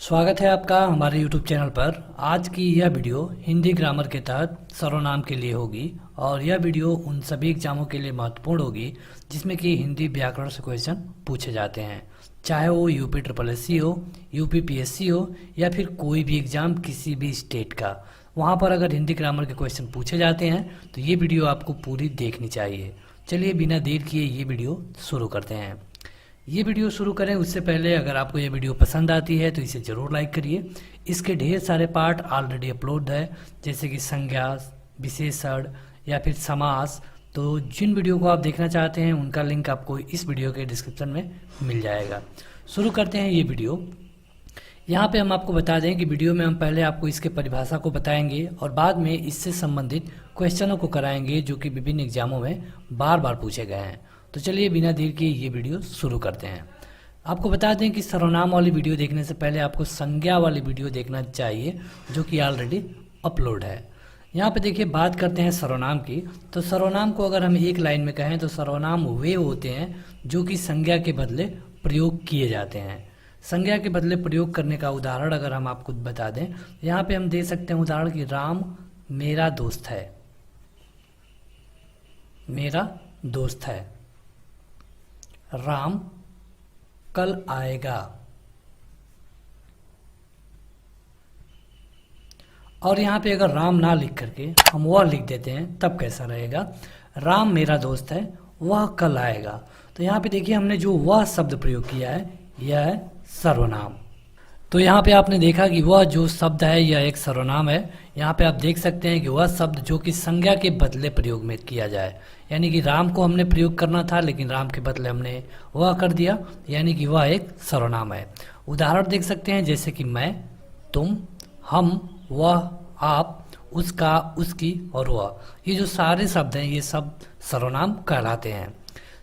स्वागत है आपका हमारे YouTube चैनल पर। आज की यह वीडियो हिंदी ग्रामर के तहत सर्वनाम के लिए होगी और यह वीडियो उन सभी एग्जामों के लिए महत्वपूर्ण होगी जिसमें कि हिंदी व्याकरण से क्वेश्चन पूछे जाते हैं, चाहे वो UPSSC हो, UPPSC हो या फिर कोई भी एग्ज़ाम किसी भी स्टेट का। वहाँ पर अगर हिंदी ग्रामर के क्वेश्चन पूछे जाते हैं तो ये वीडियो आपको पूरी देखनी चाहिए। चलिए बिना देर किए ये वीडियो शुरू करते हैं। ये वीडियो शुरू करें उससे पहले अगर आपको ये वीडियो पसंद आती है तो इसे ज़रूर लाइक करिए। इसके ढेर सारे पार्ट ऑलरेडी अपलोड है, जैसे कि संज्ञा, विशेषण या फिर समास। तो जिन वीडियो को आप देखना चाहते हैं उनका लिंक आपको इस वीडियो के डिस्क्रिप्शन में मिल जाएगा। शुरू करते हैं ये वीडियो। यहाँ पे हम आपको बता दें कि वीडियो में हम पहले आपको इसके परिभाषा को बताएंगे और बाद में इससे संबंधित क्वेश्चनों को कराएंगे जो कि विभिन्न एग्जामों में बार बार पूछे गए हैं। तो चलिए बिना देर के ये वीडियो शुरू करते हैं। आपको बता दें कि सर्वनाम वाली वीडियो देखने से पहले आपको संज्ञा वाली वीडियो देखना चाहिए जो कि ऑलरेडी अपलोड है। यहाँ पे देखिए बात करते हैं सर्वनाम की। तो सर्वनाम को अगर हम एक लाइन में कहें तो सर्वनाम वे होते हैं जो कि संज्ञा के बदले प्रयोग किए जाते हैं। संज्ञा के बदले प्रयोग करने का उदाहरण अगर हम आपको बता दें, यहाँ पे हम दे सकते हैं उदाहरण कि राम मेरा दोस्त है, मेरा दोस्त है। राम कल आएगा। और यहाँ पे अगर राम ना लिख करके हम वह लिख देते हैं तब कैसा रहेगा? राम मेरा दोस्त है, वह कल आएगा। तो यहाँ पे देखिए हमने जो वह शब्द प्रयोग किया है यह है सर्वनाम। तो यहाँ पे आपने देखा कि वह जो शब्द है यह एक सर्वनाम है। यहाँ पे आप देख सकते हैं कि वह शब्द जो कि संज्ञा के बदले प्रयोग में किया जाए, यानी कि राम को हमने प्रयोग करना था लेकिन राम के बदले हमने वह कर दिया, यानी कि वह एक सर्वनाम है। उदाहरण देख सकते हैं जैसे कि मैं, तुम, हम, वह, आप, उसका, उसकी और वह। ये जो सारे शब्द हैं ये सब सर्वनाम कहलाते हैं।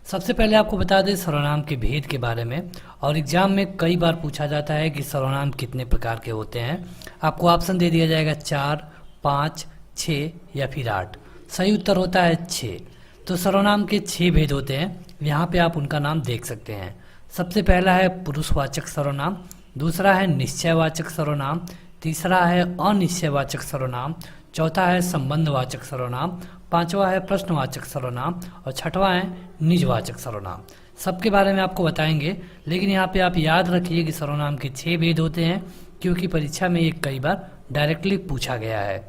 सबसे पहले आपको बता दें सर्वनाम के भेद के बारे में। और एग्जाम में कई बार पूछा जाता है कि सर्वनाम कितने प्रकार के होते हैं। आपको ऑप्शन दे दिया जाएगा 4, 5, 6 या फिर 8। सही उत्तर होता है 6। तो सर्वनाम के 6 भेद होते हैं। यहाँ पे आप उनका नाम देख सकते हैं। सबसे पहला है पुरुषवाचक सर्वनाम, दूसरा है निश्चयवाचक सर्वनाम, तीसरा है अनिश्चयवाचक सर्वनाम, चौथा है संबंधवाचक सर्वनाम, पांचवा है प्रश्नवाचक सर्वनाम और छठवां है निजवाचक सर्वनाम। सबके बारे में आपको बताएंगे, लेकिन यहाँ पे आप याद रखिए कि सर्वनाम के 6 भेद होते हैं क्योंकि परीक्षा में ये कई बार डायरेक्टली पूछा गया है।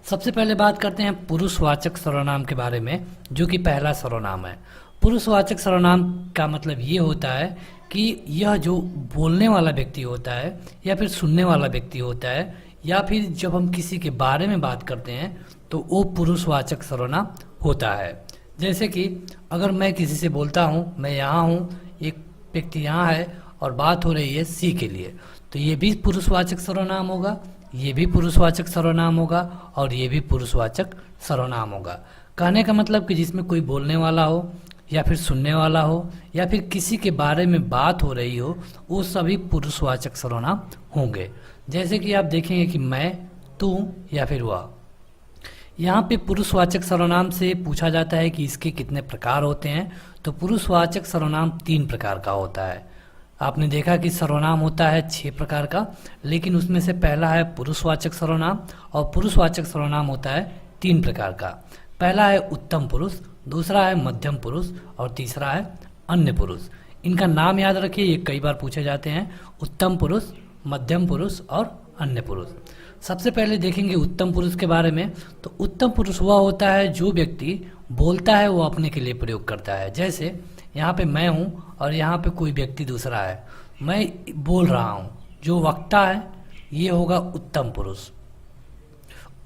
सबसे पहले बात करते हैं पुरुषवाचक सर्वनाम के बारे में, जो कि पहला सर्वनाम है। पुरुषवाचक सर्वनाम का मतलब ये होता है कि यह जो बोलने वाला व्यक्ति होता है या फिर सुनने वाला व्यक्ति होता है या फिर जब हम किसी के बारे में बात करते हैं तो वो पुरुषवाचक सर्वनाम होता है। जैसे कि अगर मैं किसी से बोलता हूँ मैं यहाँ हूँ, एक व्यक्ति यहाँ है और बात हो रही है सी के लिए, तो ये भी पुरुषवाचक सर्वनाम होगा, ये भी पुरुषवाचक सर्वनाम होगा और ये भी पुरुषवाचक सर्वनाम होगा। कहने का मतलब कि जिसमें कोई बोलने वाला हो या फिर सुनने वाला हो या फिर किसी के बारे में बात हो रही हो, वो सभी पुरुषवाचक सर्वनाम होंगे। जैसे कि आप देखेंगे कि मैं, तू या फिर वह। यहाँ पे पुरुषवाचक सर्वनाम से पूछा जाता है कि इसके कितने प्रकार होते हैं। तो पुरुषवाचक सर्वनाम 3 प्रकार का होता है। आपने देखा कि सर्वनाम होता है 6 प्रकार का, लेकिन उसमें से पहला है पुरुषवाचक सर्वनाम और पुरुषवाचक सर्वनाम होता है 3 प्रकार का। पहला है उत्तम पुरुष, दूसरा है मध्यम पुरुष और तीसरा है अन्य पुरुष। इनका नाम याद रखिए, ये कई बार पूछे जाते हैं, उत्तम पुरुष, मध्यम पुरुष और अन्य पुरुष। सबसे पहले देखेंगे उत्तम पुरुष के बारे में। तो उत्तम पुरुष वह होता है जो व्यक्ति बोलता है वो अपने के लिए प्रयोग करता है। जैसे यहाँ पे मैं हूँ और यहाँ पे कोई व्यक्ति दूसरा है, मैं बोल रहा हूँ, जो वक्ता है ये होगा उत्तम पुरुष।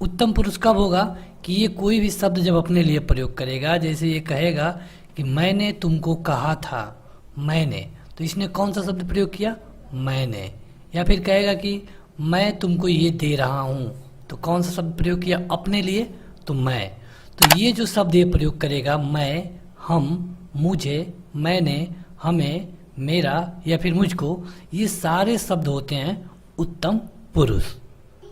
उत्तम पुरुष कब होगा कि ये कोई भी शब्द जब अपने लिए प्रयोग करेगा, जैसे ये कहेगा कि मैंने तुमको कहा था, मैंने, तो इसने कौन सा शब्द प्रयोग किया? मैंने। या फिर कहेगा कि मैं तुमको ये दे रहा हूँ, तो कौन सा शब्द प्रयोग किया अपने लिए? तो मैं। तो ये जो शब्द ये प्रयोग करेगा, मैं, हम, मुझे, मैंने, हमें, मेरा या फिर मुझको, ये सारे शब्द होते हैं उत्तम पुरुष।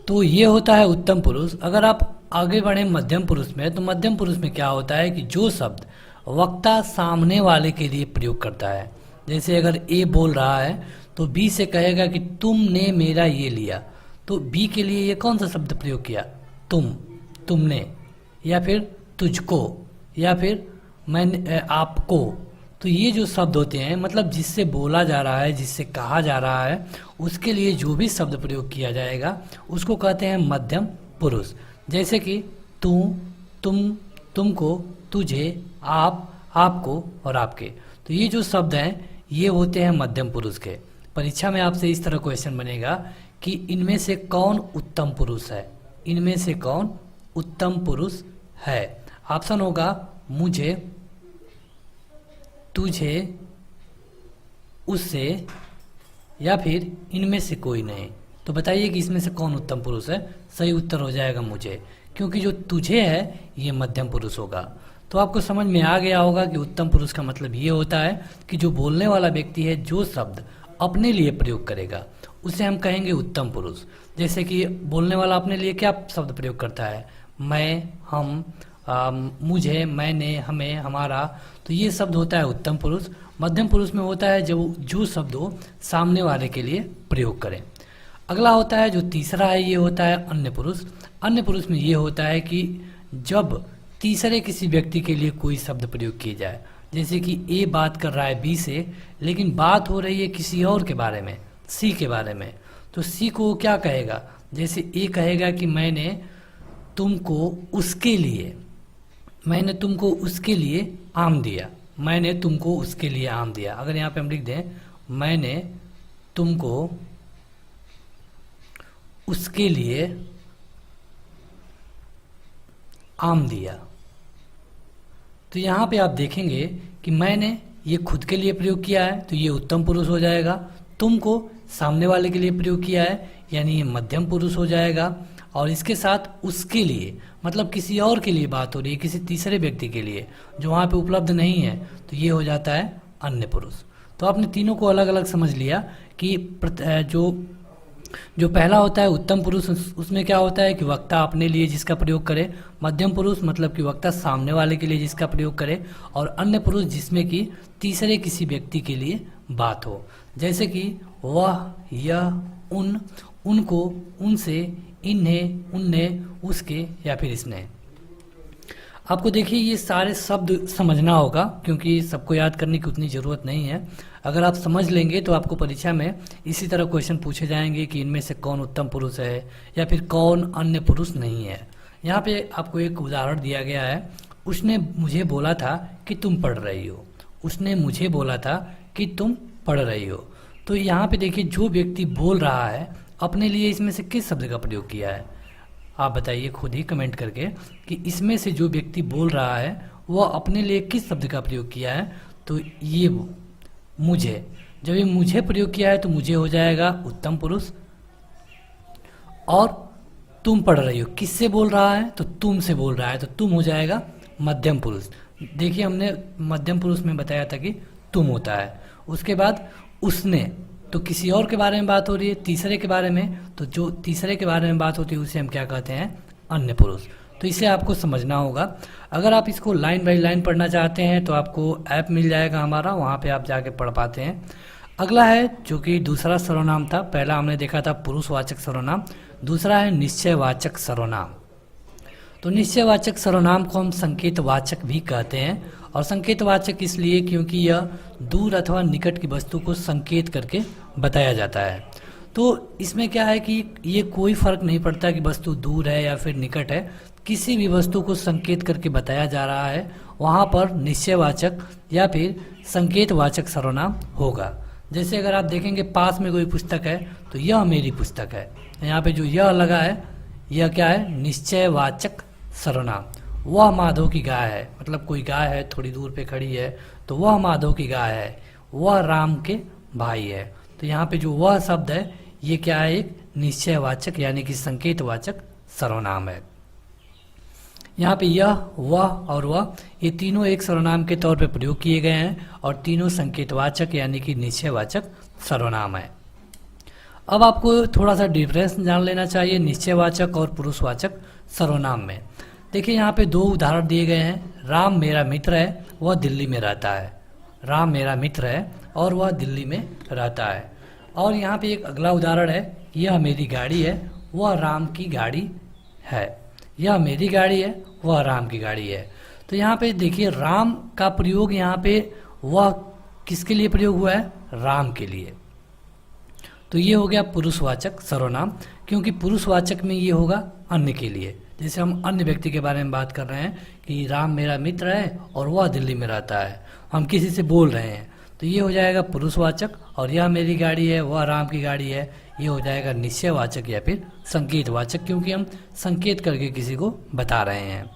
तो ये होता है उत्तम पुरुष। अगर आप आगे बढ़े मध्यम पुरुष में, तो मध्यम पुरुष में क्या होता है कि जो शब्द वक्ता सामने वाले के लिए प्रयोग करता है, जैसे अगर ए बोल रहा है तो बी से कहेगा कि तुमने मेरा ये लिया, तो बी के लिए ये कौन सा शब्द प्रयोग किया? तुम, तुमने, या फिर तुझको, या फिर मैंने, आपको। तो ये जो शब्द होते हैं, मतलब जिससे बोला जा रहा है, जिससे कहा जा रहा है, उसके लिए जो भी शब्द प्रयोग किया जाएगा उसको कहते हैं मध्यम पुरुष। जैसे कि तू, तुम, तुमको, तुझे, आप, आपको और आपके। तो ये जो शब्द हैं ये होते हैं मध्यम पुरुष के। परीक्षा में आपसे इस तरह क्वेश्चन बनेगा कि इनमें से कौन उत्तम पुरुष है, इनमें से कौन उत्तम पुरुष है। ऑप्शन होगा मुझे, तुझे, उससे, या फिर इनमें से कोई नहीं। तो बताइए कि इसमें से कौन उत्तम पुरुष है। सही उत्तर हो जाएगा मुझे, क्योंकि जो तुझे है ये मध्यम पुरुष होगा। तो आपको समझ में आ गया होगा कि उत्तम पुरुष का मतलब ये होता है कि जो बोलने वाला व्यक्ति है जो शब्द अपने लिए प्रयोग करेगा उसे हम कहेंगे उत्तम पुरुष। जैसे कि बोलने वाला अपने लिए क्या शब्द प्रयोग करता है? मैं, हम, मुझे, मैंने, हमें, हमारा। तो ये शब्द होता है उत्तम पुरुष। मध्यम पुरुष में होता है जो शब्द हो सामने वाले के लिए प्रयोग करें। अगला होता है जो तीसरा है, ये होता है अन्य पुरुष। अन्य पुरुष में ये होता है कि जब तीसरे किसी व्यक्ति के लिए कोई शब्द प्रयोग किए जाए, जैसे कि ए बात कर रहा है बी से, लेकिन बात हो रही है किसी और के बारे में, सी के बारे में, तो सी को क्या कहेगा? जैसे ए कहेगा कि मैंने तुमको उसके लिए, मैंने तुमको उसके लिए आम दिया, मैंने तुमको उसके लिए आम दिया। अगर यहाँ पे हम लिख दें मैंने तुमको उसके लिए आम दिया, तो यहाँ पे आप देखेंगे कि मैंने ये खुद के लिए प्रयोग किया है तो ये उत्तम पुरुष हो जाएगा। तुमको सामने वाले के लिए प्रयोग किया है यानी ये मध्यम पुरुष हो जाएगा। और इसके साथ उसके लिए मतलब किसी और के लिए बात हो रही है, किसी तीसरे व्यक्ति के लिए जो वहाँ पे उपलब्ध नहीं है, तो ये हो जाता है अन्य पुरुष। तो आपने तीनों को अलग अलग समझ लिया कि जो पहला होता है उत्तम पुरुष, उसमें क्या होता है कि वक्ता अपने लिए जिसका प्रयोग करे। मध्यम पुरुष मतलब कि वक्ता सामने वाले के लिए जिसका प्रयोग करे। और अन्य पुरुष जिसमें कि तीसरे किसी व्यक्ति के लिए बात हो, जैसे कि वह, यह, उन, उनको, उनसे, इन्हें, उनने, उसके या फिर इसने। आपको देखिए ये सारे शब्द समझना होगा क्योंकि सबको याद करने की उतनी ज़रूरत नहीं है। अगर आप समझ लेंगे तो आपको परीक्षा में इसी तरह क्वेश्चन पूछे जाएंगे कि इनमें से कौन उत्तम पुरुष है या फिर कौन अन्य पुरुष नहीं है। यहाँ पे आपको एक उदाहरण दिया गया है, उसने मुझे बोला था कि तुम पढ़ रही हो। उसने मुझे बोला था कि तुम पढ़ रही हो। तो यहाँ पे देखिए जो व्यक्ति बोल रहा है अपने लिए इसमें से किस शब्द का प्रयोग किया है? आप बताइए खुद ही कमेंट करके कि इसमें से जो व्यक्ति बोल रहा है वह अपने लिए किस शब्द का प्रयोग किया है। तो ये मुझे, जब ये मुझे प्रयोग किया है तो मुझे हो जाएगा उत्तम पुरुष। और तुम पढ़ रही हो किससे बोल रहा है? तो तुम से बोल रहा है, तो तुम हो जाएगा मध्यम पुरुष। देखिए हमने मध्यम पुरुष में बताया था कि तुम होता है। उसके बाद उसने, तो किसी और के बारे में बात हो रही है, तीसरे के बारे में, तो जो तीसरे के बारे में बात होती है उसे हम क्या कहते हैं? अन्य पुरुष। तो इसे आपको समझना होगा। अगर आप इसको लाइन बाय लाइन पढ़ना चाहते हैं तो आपको ऐप मिल जाएगा हमारा, वहाँ पे आप जाके पढ़ पाते हैं। अगला है जो कि दूसरा सर्वनाम था। पहला हमने देखा था पुरुषवाचक सर्वनाम, दूसरा है निश्चयवाचक सर्वनाम। तो निश्चयवाचक सर्वनाम को हम संकेतवाचक भी कहते हैं। और संकेतवाचक इसलिए क्योंकि यह दूर अथवा निकट की वस्तु को संकेत करके बताया जाता है। तो इसमें क्या है कि ये कोई फर्क नहीं पड़ता कि वस्तु दूर है या फिर निकट है, किसी भी वस्तु को संकेत करके बताया जा रहा है वहाँ पर निश्चयवाचक या फिर संकेतवाचक सर्वनाम होगा। जैसे अगर आप देखेंगे पास में कोई पुस्तक है तो यह मेरी पुस्तक है, यहाँ पे जो यह लगा है यह क्या है? निश्चयवाचक सर्वनाम। वह माधव की गाय है, मतलब कोई गाय है थोड़ी दूर पे खड़ी है तो वह माधव की गाय है, वह राम के भाई है। तो यहाँ पे जो वह शब्द है ये क्या है? एक निश्चयवाचक यानी कि संकेतवाचक सर्वनाम है। यहाँ पे यह, वह और वह ये तीनों एक सर्वनाम के तौर पे प्रयोग किए गए हैं और तीनों संकेतवाचक यानी कि निश्चयवाचक सर्वनाम है। अब आपको थोड़ा सा डिफरेंस जान लेना चाहिए निश्चयवाचक और पुरुषवाचक सर्वनाम में। देखिए यहाँ पे दो उदाहरण दिए गए हैं। राम मेरा मित्र है, वह दिल्ली में रहता है। राम मेरा मित्र है और वह दिल्ली में रहता है। और यहाँ पे एक अगला उदाहरण है, यह मेरी गाड़ी है, वह राम की गाड़ी है। यह मेरी गाड़ी है, वह राम की गाड़ी है। तो यहाँ पे देखिए राम का प्रयोग यहाँ पे वह किसके लिए प्रयोग हुआ है? राम के लिए। तो ये हो गया पुरुषवाचक सर्वनाम, क्योंकि पुरुषवाचक में ये होगा अन्य के लिए। जैसे हम अन्य व्यक्ति के बारे में बात कर रहे हैं कि राम मेरा मित्र है और वह दिल्ली में रहता है, हम किसी से बोल रहे हैं, तो ये हो जाएगा पुरुषवाचक। और यह मेरी गाड़ी है, वह राम की गाड़ी है, ये हो जाएगा निश्चयवाचक या फिर संकेतवाचक, क्योंकि हम संकेत करके किसी को बता रहे हैं।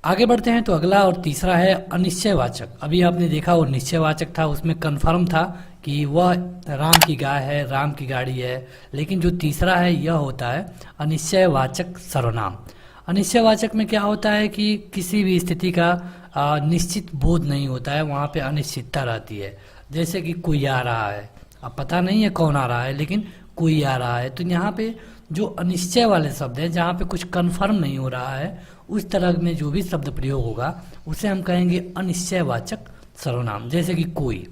आगे बढ़ते हैं तो अगला और तीसरा है अनिश्चयवाचक। अभी आपने देखा वो निश्चयवाचक था, उसमें कन्फर्म था कि वह राम की गाय है, राम की गाड़ी है। लेकिन जो तीसरा है यह होता है अनिश्चयवाचक सर्वनाम। अनिश्चयवाचक में क्या होता है कि किसी भी स्थिति का निश्चित बोध नहीं होता है, वहाँ पे अनिश्चितता रहती है। जैसे कि कोई आ रहा है, अब पता नहीं है कौन आ रहा है, लेकिन कोई आ रहा है। तो यहाँ पे जो अनिश्चय वाले शब्द हैं, जहाँ पे कुछ कन्फर्म नहीं हो रहा है, उस तरह में जो भी शब्द प्रयोग होगा उसे हम कहेंगे अनिश्चयवाचक सर्वनाम। जैसे कि कोई,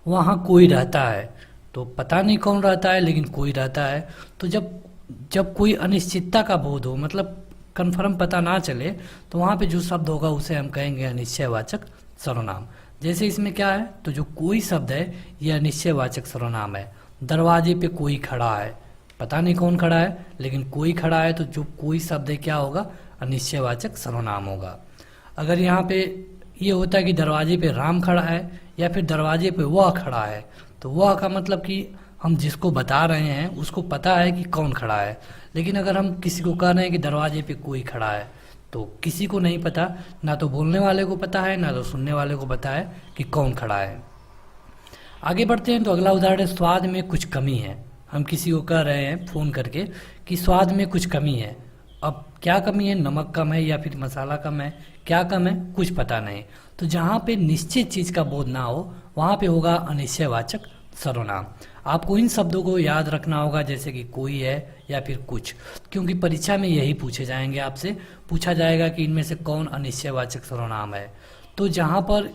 वहाँ कोई रहता है, तो पता नहीं कौन रहता है लेकिन कोई रहता है। तो जब कोई अनिश्चितता का बोध हो, मतलब कन्फर्म पता ना चले, तो वहाँ पे जो शब्द होगा उसे हम कहेंगे अनिश्चयवाचक सर्वनाम। जैसे इसमें क्या है, तो जो कोई शब्द है यह अनिश्चयवाचक सर्वनाम है। दरवाजे पे कोई खड़ा है, पता नहीं कौन खड़ा है लेकिन कोई खड़ा है, तो जो कोई शब्द है क्या होगा? अनिश्चयवाचक सर्वनाम होगा। अगर यहाँ पे ये होता है कि दरवाजे पे राम खड़ा है या फिर दरवाजे पे वह खड़ा है, तो वह का मतलब कि हम जिसको बता रहे हैं उसको पता है कि कौन खड़ा है। लेकिन अगर हम किसी को कह रहे हैं कि दरवाजे पे कोई खड़ा है, तो किसी को नहीं पता, ना तो बोलने वाले को पता है ना तो सुनने वाले को पता है कि कौन खड़ा है। आगे बढ़ते हैं तो अगला उदाहरण है स्वाद में कुछ कमी है। हम किसी को कह रहे हैं फ़ोन करके कि स्वाद में कुछ कमी है। अब क्या कमी है? नमक कम है या फिर मसाला कम है, क्या कम है कुछ पता नहीं। तो जहाँ पे निश्चित चीज़ का बोध ना हो वहाँ पे होगा अनिश्चयवाचक सर्वनाम। आपको इन शब्दों को याद रखना होगा, जैसे कि कोई है या फिर कुछ, क्योंकि परीक्षा में यही पूछे जाएंगे। आपसे पूछा जाएगा कि इनमें से कौन अनिश्चयवाचक सर्वनाम है। तो जहाँ पर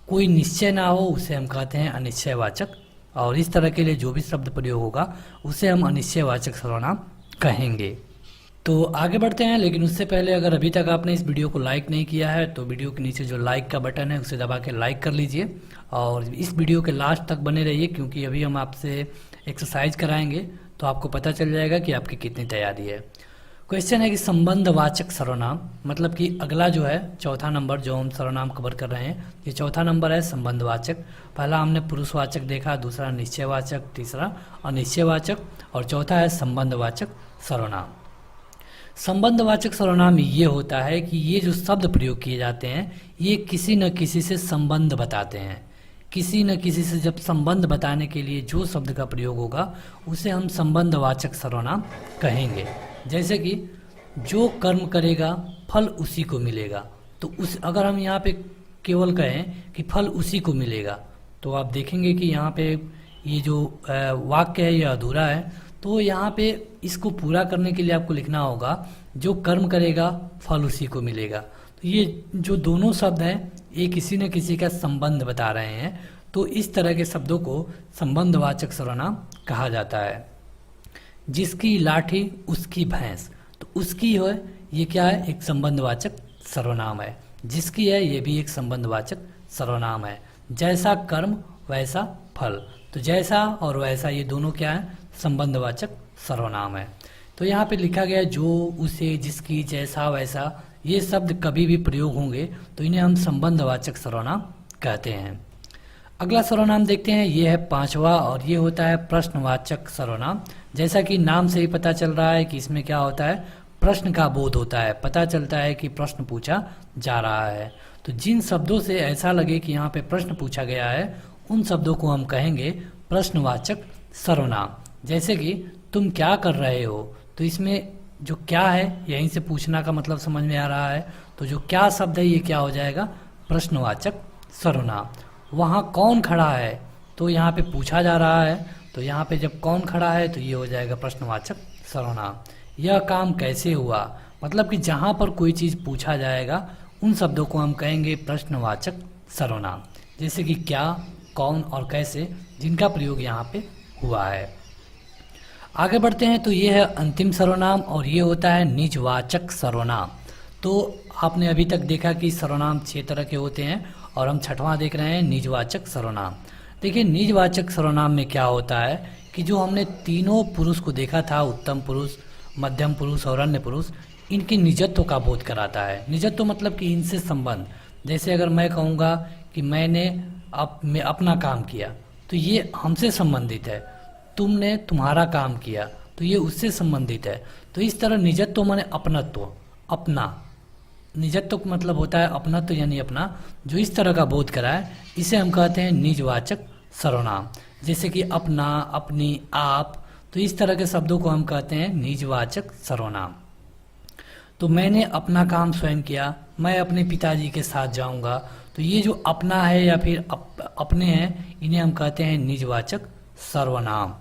कोई निश्चय ना हो उसे हम कहते हैं अनिश्चयवाचक, और इस तरह के लिए जो भी शब्द प्रयोग होगा उसे हम अनिश्चयवाचक सर्वनाम कहेंगे। तो आगे बढ़ते हैं, लेकिन उससे पहले अगर अभी तक आपने इस वीडियो को लाइक नहीं किया है तो वीडियो के नीचे जो लाइक का बटन है उसे दबा के लाइक कर लीजिए, और इस वीडियो के लास्ट तक बने रहिए, क्योंकि अभी हम आपसे एक्सरसाइज कराएंगे तो आपको पता चल जाएगा कि आपकी कितनी तैयारी है। क्वेश्चन है कि संबंधवाचक सर्वनाम, मतलब कि अगला जो है चौथा नंबर जो हम सर्वनाम कवर कर रहे हैं, ये चौथा नंबर है संबंधवाचक। पहला हमने पुरुषवाचक देखा, दूसरा निश्चयवाचक, तीसरा अनिश्चयवाचक, और चौथा है संबंधवाचक सर्वनाम। संबंधवाचक सर्वनाम ये होता है कि ये जो शब्द प्रयोग किए जाते हैं ये किसी न किसी से संबंध बताते हैं। किसी न किसी से जब संबंध बताने के लिए जो शब्द का प्रयोग होगा उसे हम संबंधवाचक सर्वनाम कहेंगे। जैसे कि जो कर्म करेगा फल उसी को मिलेगा, तो उस अगर हम यहाँ पे केवल कहें कि फल उसी को मिलेगा, तो आप देखेंगे कि यहाँ पे ये जो वाक्य है यह अधूरा है। तो यहाँ पे इसको पूरा करने के लिए आपको लिखना होगा जो कर्म करेगा फल उसी को मिलेगा। तो ये जो दोनों शब्द हैं ये किसी न किसी का संबंध बता रहे हैं, तो इस तरह के शब्दों को संबंधवाचक सर्वनाम कहा जाता है। जिसकी लाठी उसकी भैंस, तो उसकी है ये क्या है? एक संबंधवाचक सर्वनाम है। जिसकी है ये भी एक संबंधवाचक सर्वनाम है। जैसा कर्म वैसा फल, तो जैसा और वैसा ये दोनों क्या है? संबंधवाचक सर्वनाम है। तो यहाँ पे लिखा गया जो, उसे, जिसकी, जैसा, वैसा, ये शब्द कभी भी प्रयोग होंगे तो इन्हें हम संबंधवाचक सर्वनाम कहते हैं। अगला सर्वनाम देखते हैं, ये है पांचवा, और ये होता है प्रश्नवाचक सर्वनाम। जैसा कि नाम से ही पता चल रहा है कि इसमें क्या होता है? प्रश्न का बोध होता है, पता चलता है कि प्रश्न पूछा जा रहा है। तो जिन शब्दों से ऐसा लगे कि यहाँ पे प्रश्न पूछा गया है उन शब्दों को हम कहेंगे प्रश्नवाचक सर्वनाम। जैसे कि तुम क्या कर रहे हो, तो इसमें जो क्या है यहीं से पूछना का मतलब समझ में आ रहा है, तो जो क्या शब्द है ये क्या हो जाएगा? प्रश्नवाचक सर्वनाम। वहाँ कौन खड़ा है, तो यहाँ पे पूछा जा रहा है, तो यहाँ पे जब कौन खड़ा है तो ये हो जाएगा प्रश्नवाचक सर्वनाम। यह काम कैसे हुआ, मतलब कि जहाँ पर कोई चीज़ पूछा जाएगा उन शब्दों को हम कहेंगे प्रश्नवाचक सर्वनाम। जैसे कि क्या, कौन और कैसे, जिनका प्रयोग यहाँ पे हुआ है। आगे बढ़ते हैं तो ये है अंतिम सर्वनाम और ये होता है निजवाचक सर्वनाम। तो आपने अभी तक देखा कि सर्वनाम 6 तरह के होते हैं और हम 6वां देख रहे हैं निजवाचक सर्वनाम। देखिए निजवाचक सर्वनाम में क्या होता है कि जो हमने तीनों पुरुष को देखा था, उत्तम पुरुष, मध्यम पुरुष और अन्य पुरुष, इनकी निजत्व का बोध कराता है। निजत्व मतलब कि इनसे संबंध। जैसे अगर मैं कहूँगा कि मैंने अपना काम किया तो ये हमसे संबंधित है, तुमने तुम्हारा काम किया तो ये उससे संबंधित है। तो इस तरह निजत्व माने अपनत्व, अपना। निजत्व का मतलब होता है अपनत्व यानी अपना, जो इस तरह का बोध कराए इसे हम कहते हैं निजवाचक सर्वनाम। जैसे कि अपना, अपनी, आप, तो इस तरह के शब्दों को हम कहते हैं निजवाचक सर्वनाम। तो मैंने अपना काम स्वयं किया, मैं अपने पिताजी के साथ जाऊंगा, तो ये जो अपना है या फिर अपने हैं, इन्हें हम कहते हैं निजवाचक सर्वनाम।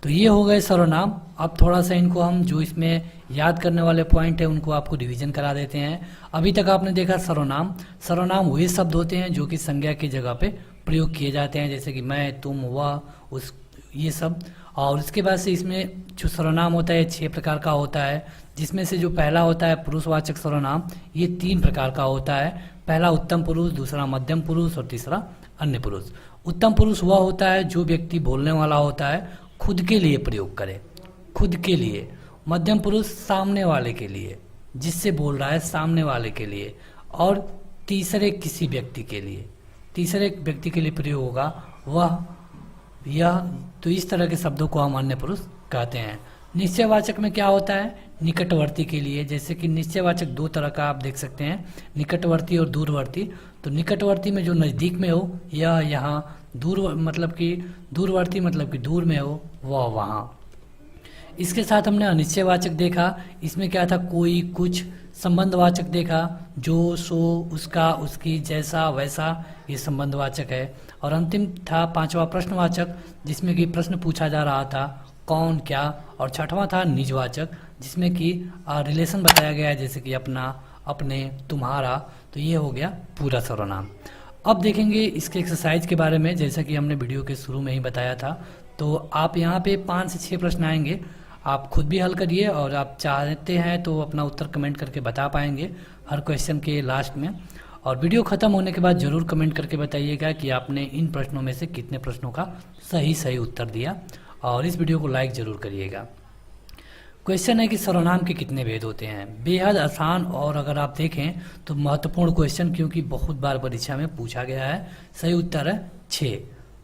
तो ये हो गए सर्वनाम। अब थोड़ा सा इनको हम जो इसमें याद करने वाले पॉइंट है उनको आपको रिवीजन करा देते हैं। अभी तक आपने देखा सर्वनाम। सर्वनाम वही शब्द होते हैं जो कि संज्ञा की जगह पे प्रयोग किए जाते हैं, जैसे कि मैं, तुम, वह, उस, ये सब। और उसके बाद से इसमें जो सर्वनाम होता है 6 प्रकार का होता है, जिसमें से जो पहला होता है पुरुषवाचक सर्वनाम, ये 3 प्रकार का होता है। पहला उत्तम पुरुष, दूसरा मध्यम पुरुष और तीसरा अन्य पुरुष। उत्तम पुरुष वह होता है जो व्यक्ति बोलने वाला होता है, खुद के लिए प्रयोग करे, खुद के लिए। मध्यम पुरुष सामने वाले के लिए, जिससे बोल रहा है सामने वाले के लिए। और तीसरे किसी व्यक्ति के लिए, तीसरे व्यक्ति के लिए प्रयोग होगा वह, यह। तो इस तरह के शब्दों को हम अन्य पुरुष कहते हैं। निश्चयवाचक में क्या होता है, निकटवर्ती के लिए। जैसे कि निश्चयवाचक 2 तरह का आप देख सकते हैं, निकटवर्ती और दूरवर्ती। तो निकटवर्ती में जो नज़दीक में हो, यह, यहाँ। दूर मतलब कि दूरवर्ती मतलब कि दूर में हो, वह, वहाँ। इसके साथ हमने अनिश्चयवाचक देखा। इसमें क्या था, कोई, कुछ। संबंधवाचक देखा, जो, सो, उसका, उसकी, जैसा, वैसा, ये संबंधवाचक है। और अंतिम था 5वां प्रश्नवाचक, जिसमें कि प्रश्न पूछा जा रहा था, कौन, क्या। और 6वां था निजवाचक, जिसमें कि रिलेशन बताया गया है, जैसे कि अपना, अपने, तुम्हारा। तो ये हो गया पूरा सर्वनाम। अब देखेंगे इसके एक्सरसाइज के बारे में। जैसा कि हमने वीडियो के शुरू में ही बताया था, तो आप यहाँ पे 5 से 6 प्रश्न आएंगे, आप खुद भी हल करिए और आप चाहते हैं तो अपना उत्तर कमेंट करके बता पाएंगे हर क्वेश्चन के लास्ट में। और वीडियो ख़त्म होने के बाद ज़रूर कमेंट करके बताइएगा कि आपने इन प्रश्नों में से कितने प्रश्नों का सही उत्तर दिया, और इस वीडियो को लाइक ज़रूर करिएगा। क्वेश्चन है कि सर्वनाम के कितने भेद होते हैं। बेहद आसान और अगर आप देखें तो महत्वपूर्ण क्वेश्चन, क्योंकि बहुत बार परीक्षा में पूछा गया है। सही उत्तर है 6।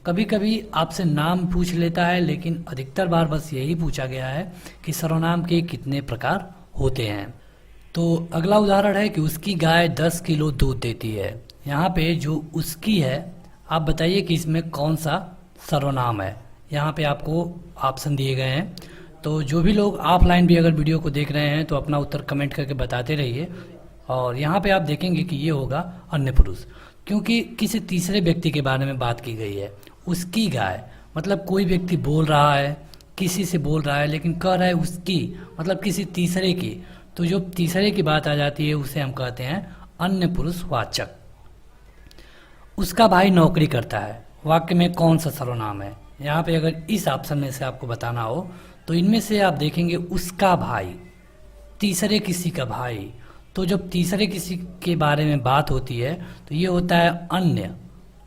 कभी कभी आपसे नाम पूछ लेता है, लेकिन अधिकतर बार बस यही पूछा गया है कि सर्वनाम के कितने प्रकार होते हैं। तो अगला उदाहरण है कि उसकी गाय 10 किलो दूध देती है। यहाँ पे जो उसकी है, आप बताइए कि इसमें कौन सा सर्वनाम है। यहाँ पे आपको ऑप्शन दिए गए हैं, तो जो भी लोग ऑफलाइन भी अगर वीडियो को देख रहे हैं तो अपना उत्तर कमेंट करके बताते रहिए। और यहाँ पे आप देखेंगे कि ये होगा अन्य पुरुष, क्योंकि किसी तीसरे व्यक्ति के बारे में बात की गई है। उसकी गाय मतलब कोई व्यक्ति बोल रहा है, किसी से बोल रहा है, लेकिन कह रहा है उसकी, मतलब किसी तीसरे की। तो जो तीसरे की बात आ जाती है उसे हम कहते हैं अन्य पुरुष वाचक। उसका भाई नौकरी करता है, वाक्य में कौन सा सर्वनाम है। यहाँ पे अगर इस ऑप्शन में से आपको बताना हो तो इनमें से आप देखेंगे उसका भाई, तीसरे किसी का भाई। तो जब तीसरे किसी के बारे में बात होती है तो ये होता है अन्य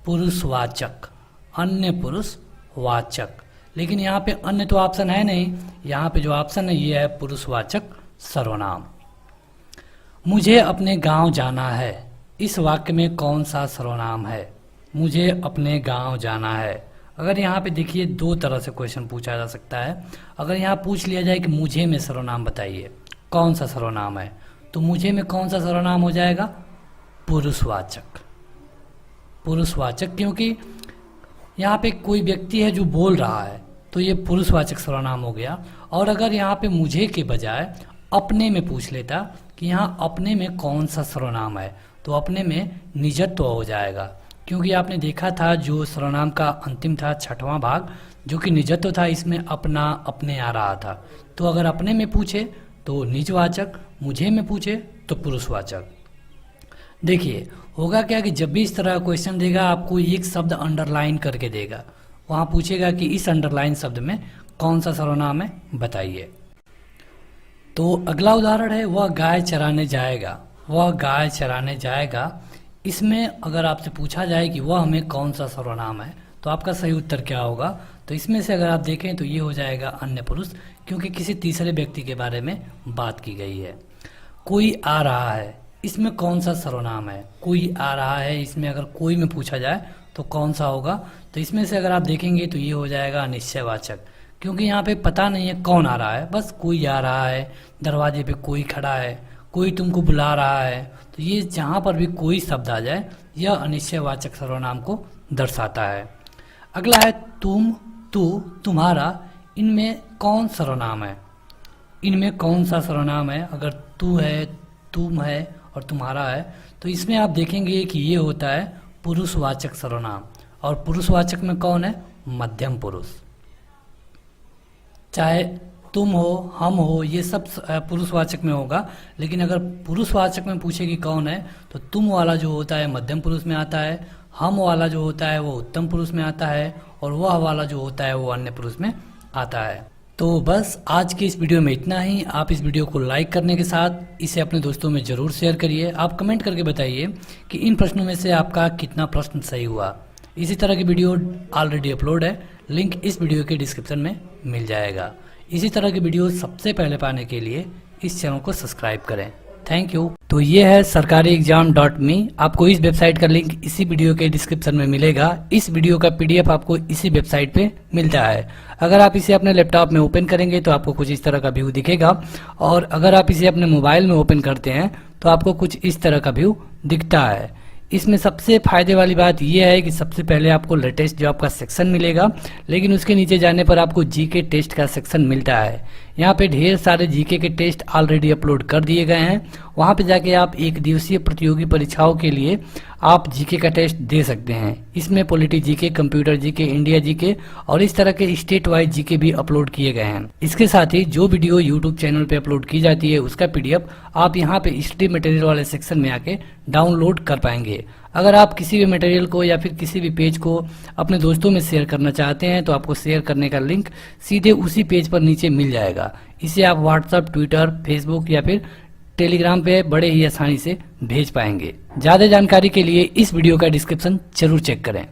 पुरुषवाचक, अन्य पुरुषवाचक। लेकिन यहाँ पे अन्य तो ऑप्शन है नहीं, यहाँ पे जो ऑप्शन है ये है पुरुषवाचक सर्वनाम। मुझे अपने गांव जाना है, इस वाक्य में कौन सा सर्वनाम है। मुझे अपने गांव जाना है। अगर यहाँ पे देखिए 2 तरह से क्वेश्चन पूछा जा सकता है। अगर यहाँ पूछ लिया जाए कि मुझे में सर्वनाम बताइए, कौन सा सर्वनाम है, तो मुझे में कौन सा सर्वनाम हो जाएगा, पुरुषवाचक। पुरुषवाचक, क्योंकि यहाँ पे कोई व्यक्ति है जो बोल रहा है, तो ये पुरुषवाचक सर्वनाम हो गया। और अगर यहाँ पे मुझे के बजाय अपने में पूछ लेता कि यहाँ अपने में कौन सा सर्वनाम है, तो अपने में निजत्व हो जाएगा। क्योंकि आपने देखा था जो सर्वनाम का अंतिम था 6वां भाग, जो कि निजत्व था, इसमें अपना, अपने आ रहा था। तो अगर अपने में पूछे तो निजवाचक, मुझे में पूछे तो पुरुषवाचक। देखिए होगा क्या कि जब भी इस तरह का क्वेश्चन देगा आपको एक शब्द अंडरलाइन करके देगा, वहाँ पूछेगा कि इस अंडरलाइन शब्द में कौन सा सर्वनाम है बताइए। तो अगला उदाहरण है वह गाय चराने जाएगा, वह गाय चराने जाएगा। इसमें अगर आपसे पूछा जाए कि वह हमें कौन सा सर्वनाम है तो आपका सही उत्तर क्या होगा? तो इसमें से अगर आप देखें तो ये हो जाएगा अन्य पुरुष, क्योंकि किसी तीसरे व्यक्ति के बारे में बात की गई है। कोई आ रहा है, इसमें कौन सा सर्वनाम है? कोई आ रहा है, इसमें अगर कोई में पूछा जाए तो कौन सा होगा? तो इसमें से अगर आप देखेंगे तो ये हो जाएगा अनिश्चयवाचक, क्योंकि यहाँ पे पता नहीं है कौन आ रहा है, बस कोई आ रहा है, दरवाजे पे कोई खड़ा है, कोई तुमको बुला रहा है। तो ये जहाँ पर भी कोई शब्द आ जाए यह अनिश्चयवाचक सर्वनाम को दर्शाता है। अगला है तुम, तू, तुम्हारा। इनमें कौन सर्वनाम है? इनमें कौन सा सर्वनाम है? अगर तू है, तुम है और तुम्हारा है तो इसमें आप देखेंगे कि ये होता है पुरुषवाचक सर्वनाम। और पुरुषवाचक में कौन है? मध्यम पुरुष। चाहे तुम हो, हम हो, ये सब पुरुषवाचक में होगा, लेकिन अगर पुरुषवाचक में पूछे कि कौन है तो तुम वाला जो होता है मध्यम पुरुष में आता है, हम वाला जो होता है वो उत्तम पुरुष में आता है और वह वाला जो होता है वो अन्य पुरुष में आता है। तो बस आज की इस वीडियो में इतना ही। आप इस वीडियो को लाइक करने के साथ इसे अपने दोस्तों में ज़रूर शेयर करिए। आप कमेंट करके बताइए कि इन प्रश्नों में से आपका कितना प्रश्न सही हुआ। इसी तरह की वीडियो ऑलरेडी अपलोड है, लिंक इस वीडियो के डिस्क्रिप्शन में मिल जाएगा। इसी तरह की वीडियो सबसे पहले पाने के लिए इस चैनल को सब्सक्राइब करें। Thank you. तो ये है sarkariexam.me। आपको इस वेबसाइट का लिंक इसी वीडियो के डिस्क्रिप्शन में मिलेगा। इस वीडियो का PDF आपको इसी वेबसाइट पे मिलता है। अगर आप इसे अपने लैपटॉप में ओपन करेंगे तो आपको कुछ इस तरह का व्यू दिखेगा, और अगर आप इसे अपने मोबाइल में ओपन करते हैं तो आपको कुछ इस तरह का व्यू दिखता है। इसमें सबसे फायदे वाली बात यह है कि सबसे पहले आपको लेटेस्ट जो आपका सेक्शन मिलेगा, लेकिन उसके नीचे जाने पर आपको जीके टेस्ट का सेक्शन मिलता है। यहाँ पे ढेर सारे जीके के टेस्ट ऑलरेडी अपलोड कर दिए गए हैं। वहाँ पे जाके आप एक दिवसीय प्रतियोगी परीक्षाओं के लिए आप जीके का टेस्ट दे सकते हैं। इसमें polity GK, computer GK, India GK और इस तरह के स्टेट वाइज जीके भी अपलोड किए गए हैं। इसके साथ ही जो वीडियो यूट्यूब चैनल पे अपलोड की जाती है उसका PDF आप यहाँ पे स्टडी मटेरियल वाले सेक्शन में आके डाउनलोड कर पाएंगे। अगर आप किसी भी मटेरियल को या फिर किसी भी पेज को अपने दोस्तों में शेयर करना चाहते हैं तो आपको शेयर करने का लिंक सीधे उसी पेज पर नीचे मिल जाएगा। इसे आप व्हाट्सएप, ट्विटर, फेसबुक या फिर टेलीग्राम पे बड़े ही आसानी से भेज पाएंगे। ज़्यादा जानकारी के लिए इस वीडियो का डिस्क्रिप्शन जरूर चेक करें।